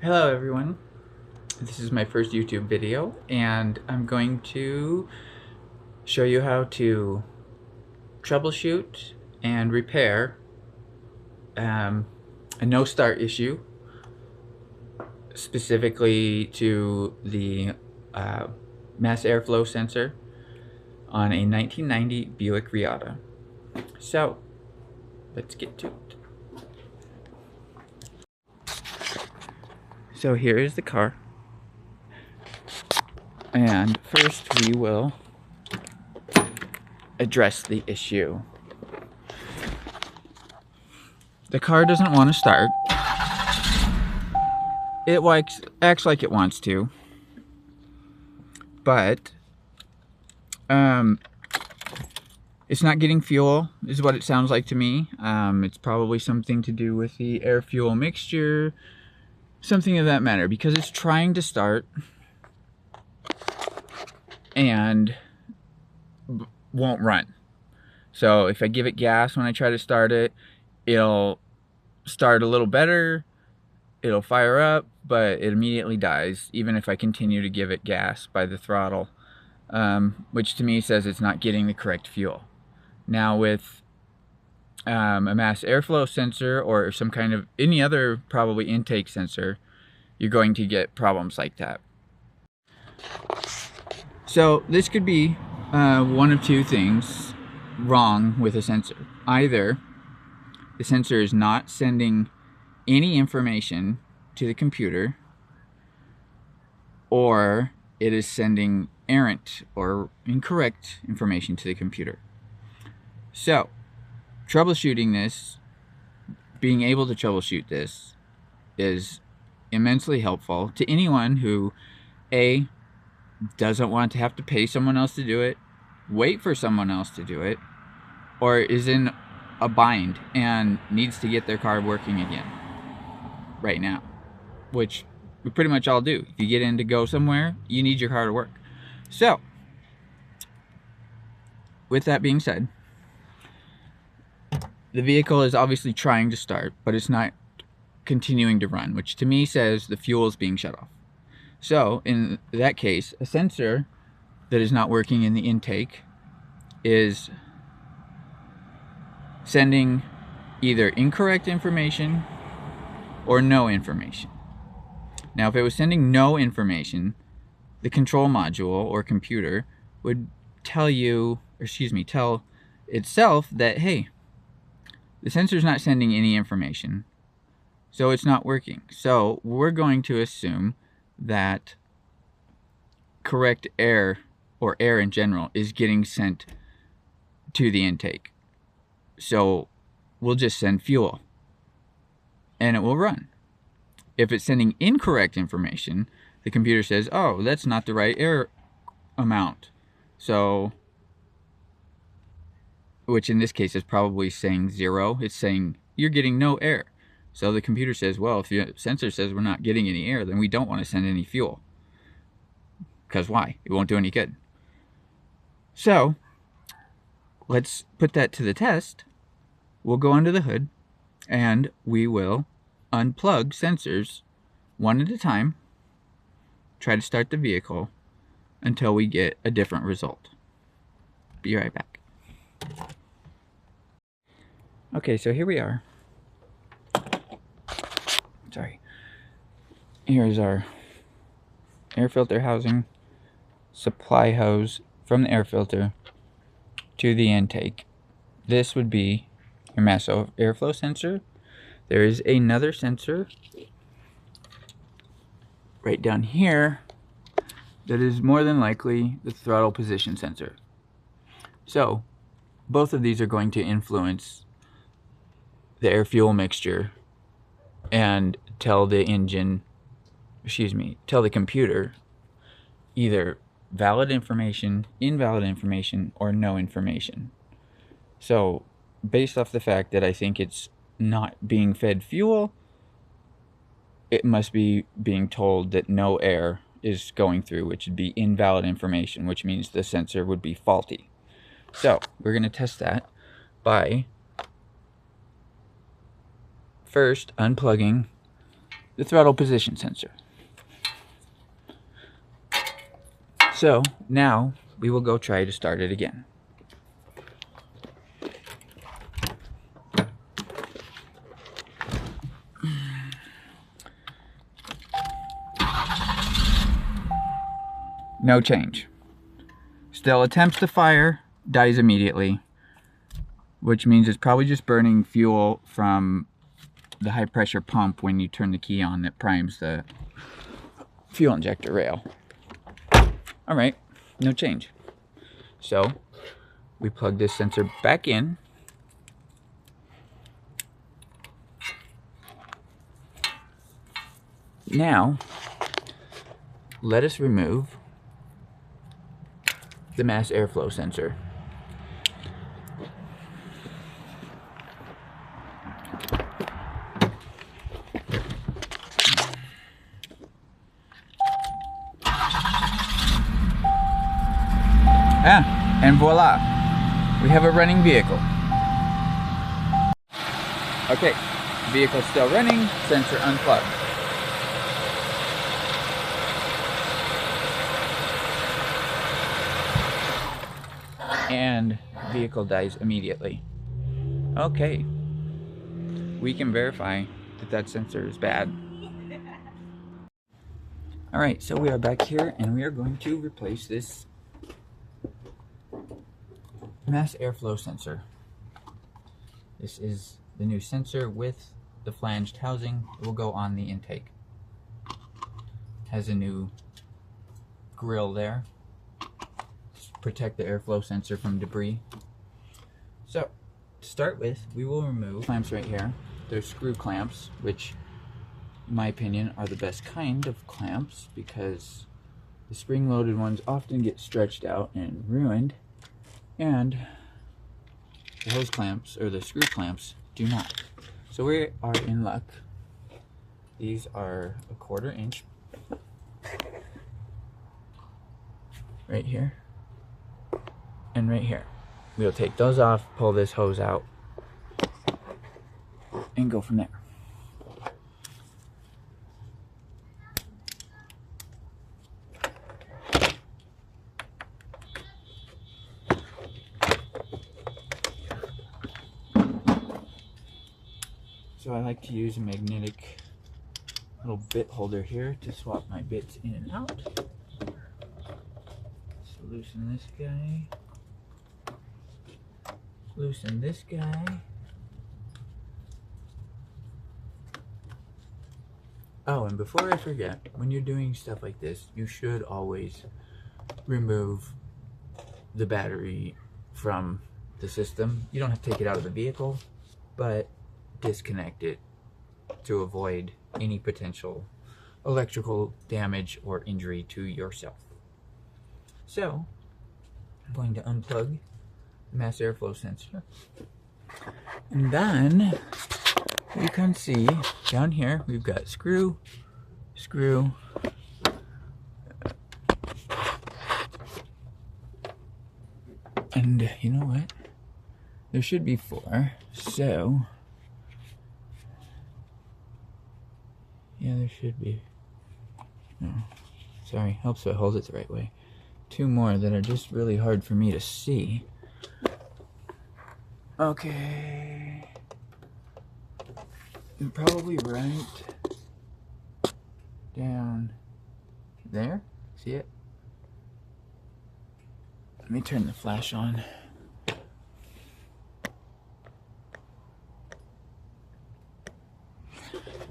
Hello everyone, this is my first YouTube video and I'm going to show you how to troubleshoot and repair a no start issue, specifically to the mass airflow sensor on a 1990 Buick Reatta. So let's get to it. So here is the car, and first we will address the issue. The car doesn't want to start. It acts like it wants to, but it's not getting fuel, is what it sounds like to me. It's probably something to do with the air-fuel mixture, something of that matter, because it's trying to start and won't run. So if I give it gas when I try to start it, it'll start a little better, it'll fire up, but it immediately dies, even if I continue to give it gas by the throttle, which to me says it's not getting the correct fuel. Now with a mass airflow sensor or some kind of any other probably intake sensor, you're going to get problems like that. So this could be one of two things wrong with a sensor. Either the sensor is not sending any information to the computer, or it is sending errant or incorrect information to the computer. So troubleshooting this, being able to troubleshoot this, is immensely helpful to anyone who A, doesn't want to have to pay someone else to do it, wait for someone else to do it, or is in a bind and needs to get their car working again right now, which we pretty much all do. If you get in to go somewhere, you need your car to work. So with that being said, the vehicle is obviously trying to start, but it's not continuing to run, which to me says the fuel is being shut off. So in that case, a sensor that is not working in the intake is sending either incorrect information or no information. Now if it was sending no information, the control module or computer would tell you, or excuse me, tell itself that, hey, the sensor is not sending any information, so it's not working. So we're going to assume that correct air, or air in general, is getting sent to the intake. So we'll just send fuel and it will run. If it's sending incorrect information, the computer says, oh, that's not the right air amount. So, which in this case is probably saying 0. It's saying you're getting no air. So the computer says, well, if the sensor says we're not getting any air, then we don't want to send any fuel. Because why? It won't do any good. So let's put that to the test. We'll go under the hood and we will unplug sensors one at a time, try to start the vehicle until we get a different result. Be right back. Okay, so here we are. Sorry. Here's our air filter housing, supply hose from the air filter to the intake. This would be your mass airflow sensor. There is another sensor right down here that is more than likely the throttle position sensor. So both of these are going to influence the air-fuel mixture and tell the engine, tell the computer either valid information, invalid information, or no information. So based off the fact that I think it's not being fed fuel, it must be being told that no air is going through, which would be invalid information, which means the sensor would be faulty. So we're going to test that by first unplugging the throttle position sensor. So now we will go try to start it again. No change. Still attempts to fire, dies immediately, which means it's probably just burning fuel from the high pressure pump when you turn the key on that primes the fuel injector rail. All right, no change. So we plug this sensor back in. Now, let us remove the mass airflow sensor. And voila, we have a running vehicle. Okay, vehicle still running, sensor unplugged. And vehicle dies immediately. Okay, we can verify that that sensor is bad. All right, so we are back here and we are going to replace this mass airflow sensor. This is the new sensor with the flanged housing. It will go on the intake. Has a new grill there to protect the airflow sensor from debris. So to start with, we will remove clamps right here. They're screw clamps, which in my opinion are the best kind of clamps because the spring-loaded ones often get stretched out and ruined. And the hose clamps, or the screw clamps, do not. So we are in luck. These are 1/4 inch. Right here. And right here. We'll take those off, pull this hose out, and go from there. So I like to use a magnetic little bit holder here to swap my bits in and out. So loosen this guy. Loosen this guy. Oh, and before I forget, when you're doing stuff like this, you should always remove the battery from the system. You don't have to take it out of the vehicle, but disconnect it to avoid any potential electrical damage or injury to yourself. So I'm going to unplug the mass airflow sensor, and then you can see down here we've got screw, and you know what, there should be 4, so yeah, there should be. Oh, sorry, helps if I hold it the right way. 2 more that are just really hard for me to see. Okay. And probably right down there. See it? Let me turn the flash on.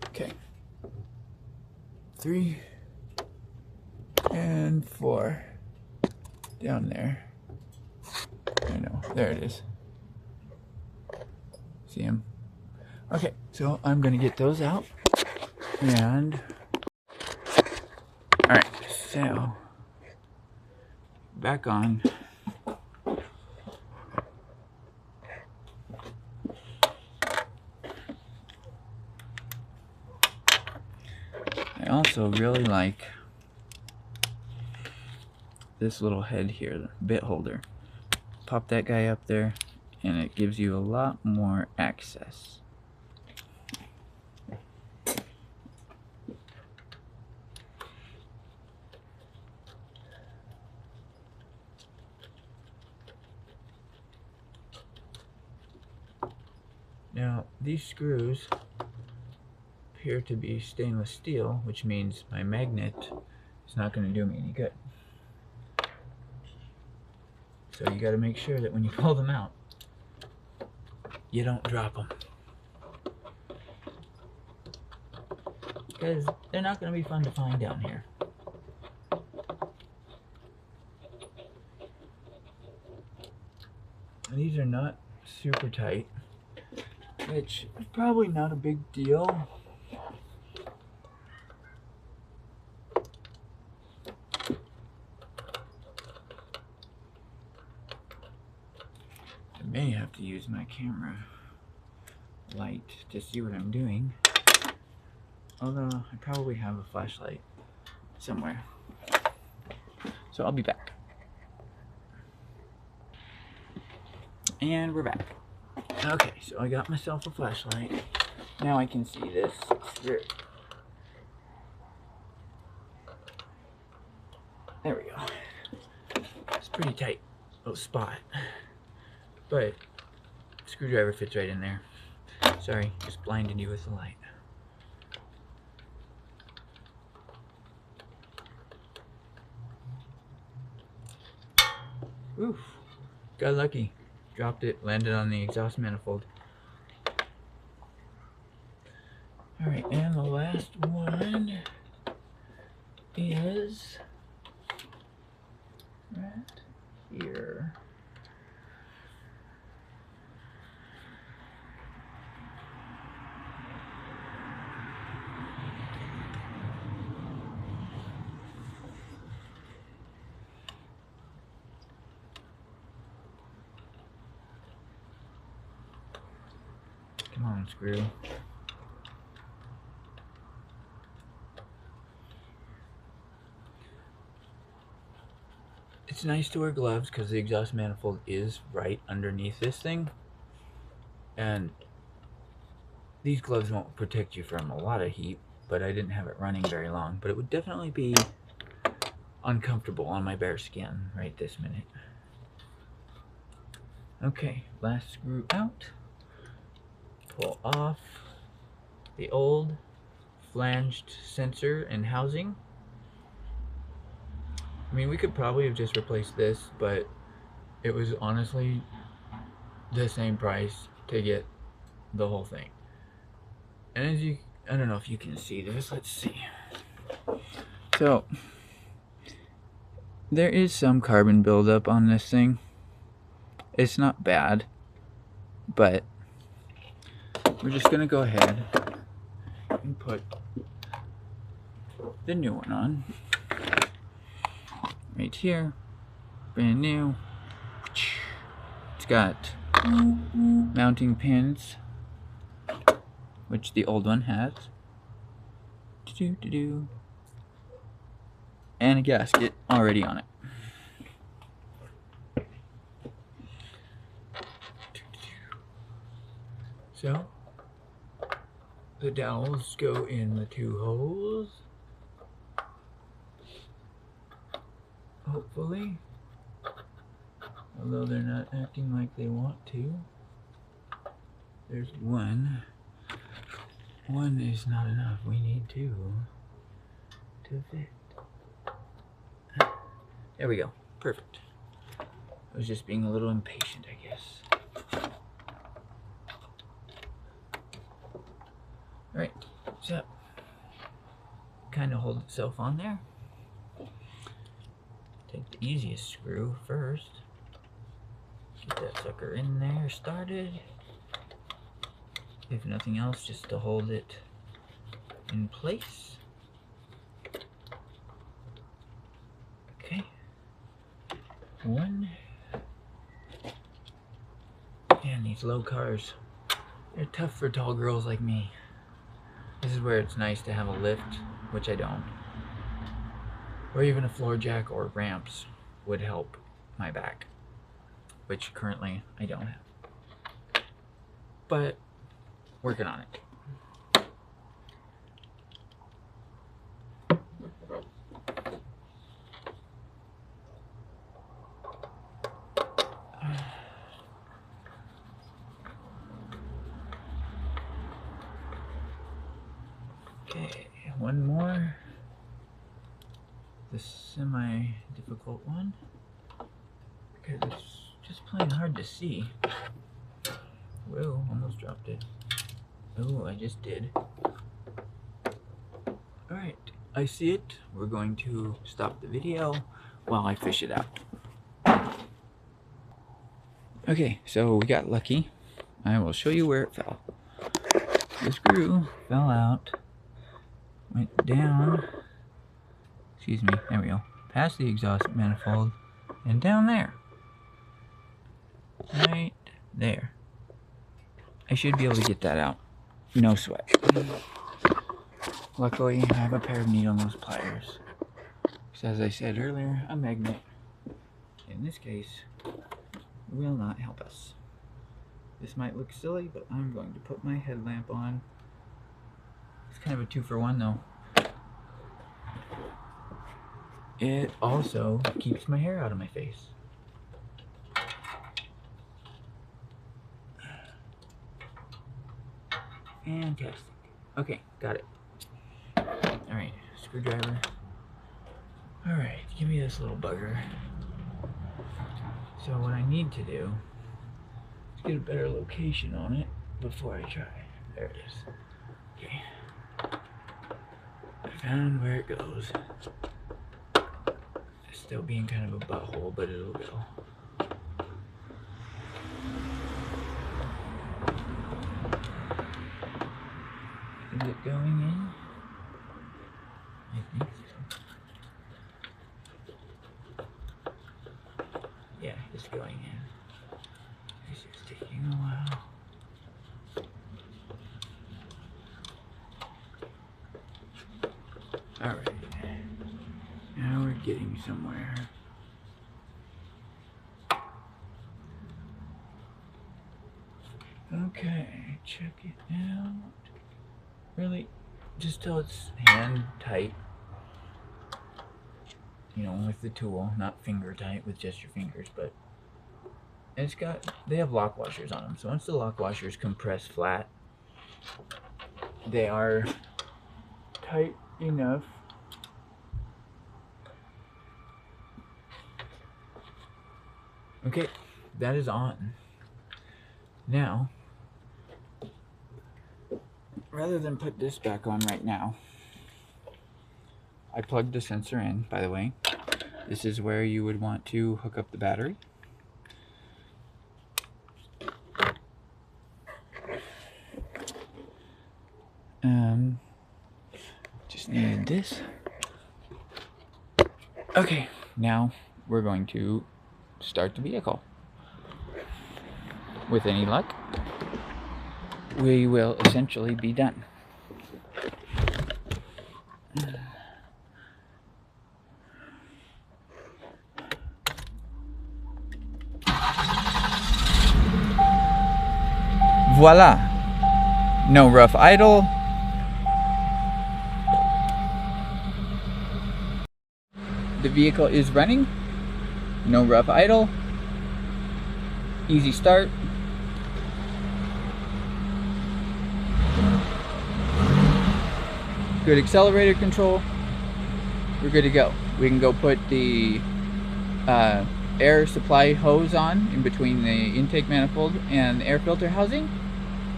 Okay. 3 and 4 down there. I know, there it is. See him? Okay, so I'm gonna get those out and alright, so back on. I also really like this little head here, the bit holder. Pop that guy up there and it gives you a lot more access. Now, these screws appear to be stainless steel, which means my magnet is not going to do me any good. So you got to make sure that when you pull them out, you don't drop them. Because they're not going to be fun to find down here. And these are not super tight, which is probably not a big deal. I may have to use my camera light to see what I'm doing. Although I probably have a flashlight somewhere. So I'll be back. And we're back. Okay, so I got myself a flashlight. Now I can see this screw. There we go. It's pretty tight little spot. But the screwdriver fits right in there. Sorry, just blinded you with the light. Oof, got lucky. Dropped it, landed on the exhaust manifold. Alright, and the last one is right here. Come on, screw. It's nice to wear gloves because the exhaust manifold is right underneath this thing. And these gloves won't protect you from a lot of heat, but I didn't have it running very long. But it would definitely be uncomfortable on my bare skin right this minute. Okay, last screw out. Pull off the old flanged sensor and housing. I mean, we could probably have just replaced this, but it was honestly the same price to get the whole thing. And as you, I don't know if you can see this, let's see. So, there is some carbon buildup on this thing. It's not bad, but we're just gonna go ahead and put the new one on. Right here, brand new. It's got mounting pins, which the old one has. And a gasket already on it. So, the dowels go in the two holes. Hopefully. Although they're not acting like they want to. There's one. One is not enough. We need two to fit. There we go. Perfect. I was just being a little impatient, I guess. Alright, so kind of hold itself on there. Take the easiest screw first. Get that sucker in there started. If nothing else, just to hold it in place. Okay. One. Man, these low cars, they're tough for tall girls like me. This is where it's nice to have a lift, which I don't. Or even a floor jack or ramps would help my back, which currently I don't have. But working on it. Okay, one more. The semi-difficult one, because it's just plain hard to see. Whoa, almost dropped it. Oh, I just did. Alright, I see it. We're going to stop the video while I fish it out. Okay, so we got lucky. I will show you where it fell. The screw fell out, went down, excuse me, there we go, past the exhaust manifold, and down there. Right there. I should be able to get that out. No sweat. Luckily, I have a pair of needle nose pliers. Because as I said earlier, a magnet, in this case, will not help us. This might look silly, but I'm going to put my headlamp on. It's kind of a 2-for-1 though. It also keeps my hair out of my face. Fantastic. Okay, got it. Alright, screwdriver. Alright, give me this little bugger. So what I need to do is get a better location on it before I try. There it is. Okay. I found where it goes. It's still being kind of a butthole, but it'll go. Is it going in? I think so. Yeah, it's going in. It's just taking a while. Alright. Now we're getting somewhere. Okay, check it out. Really, just till it's hand tight. You know, with the tool, not finger tight with just your fingers, but it's got, they have lock washers on them. So once the lock washers compress flat, they are tight enough. Okay, that is on. Now, rather than put this back on right now, I plugged the sensor in, by the way. This is where you would want to hook up the battery. Just needed this. Okay, now we're going to start the vehicle. With any luck, we will essentially be done. Voila! No rough idle. The vehicle is running. No rough idle. Easy start. Good accelerator control. We're good to go. We can go put the air supply hose on in between the intake manifold and air filter housing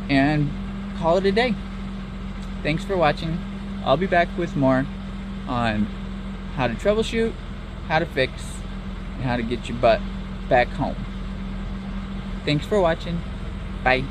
and call it a day. Thanks for watching. I'll be back with more on how to troubleshoot, how to fix, and how to get your butt back home. Thanks for watching. Bye.